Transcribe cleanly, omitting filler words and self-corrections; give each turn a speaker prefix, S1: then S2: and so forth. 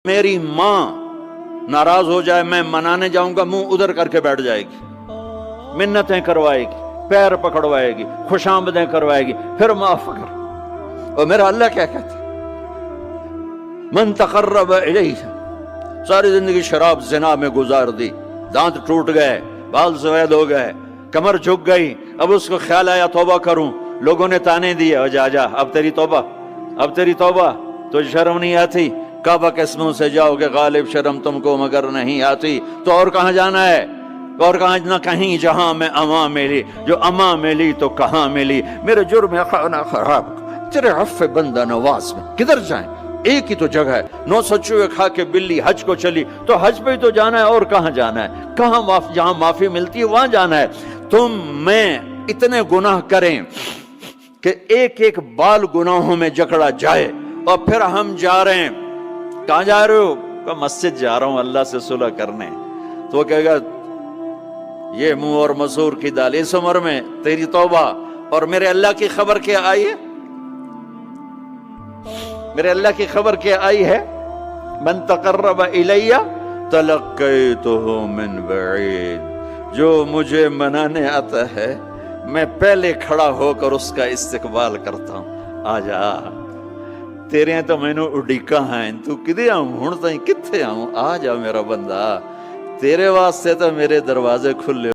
S1: میری ماں ناراض ہو جائے، میں منانے جاؤں گا، منہ ادھر کر کے بیٹھ جائے گی، منتیں کروائے گی، پیر پکڑوائے گی، خوش آمدیں کروائے گی، پھر معاف کر۔ اور میرا اللہ کیا کہتا ہے؟ من تقرب الیہ، ساری زندگی شراب زنا میں گزار دی، دانت ٹوٹ گئے، بال سفید ہو گئے، کمر جھک گئی، اب اس کو خیال آیا توبہ کروں، لوگوں نے تانے دیے، جا جا اب تیری توبہ، اب تیری توبہ، تجھے شرم نہیں آتی؟ کعبہ کے منہ سے جاؤ کہ غالب شرم تم کو مگر نہیں آتی، تو اور کہاں جانا ہے؟ اور کہاں نہ کہیں جہاں میں اما ملی، جو اما ملی تو کہاں ملی، میرے جرم خانہ خراب، تیرے عفو بندہ نواز میں کدھر جائیں؟ ایک ہی تو جگہ ہے، 900 کھا کے بلی حج کو چلی، تو حج پہ ہی تو جانا ہے، اور کہاں جانا ہے؟ کہاں جہاں معافی ملتی ہے وہاں جانا ہے۔ تم میں اتنے گناہ کریں کہ ایک ایک بال گناہوں میں جکڑا جائے، اور پھر ہم جا رہے ہیں، کہاں جا رہے ہو؟ کہ مسجد جا رہا ہوں اللہ سے صلح کرنے، تو وہ کہے گا یہ منہ اور مسور کی دال، اس عمر میں تیری توبہ، اور میرے اللہ کی خبر کیا آئی ہے؟ میرے اللہ کی خبر کیا آئی ہے؟ من تقرب الی تلقیتہ من بعید، جو مجھے منانے آتا ہے میں پہلے کھڑا ہو کر اس کا استقبال کرتا ہوں۔ آ جا، تیرے تو مینوں اڈیکا ہیں، تو کدے آؤں ہن تائیں کتھے آؤں؟ آ جا میرا بندہ، تیرے واسطے تو میرے دروازے کھلے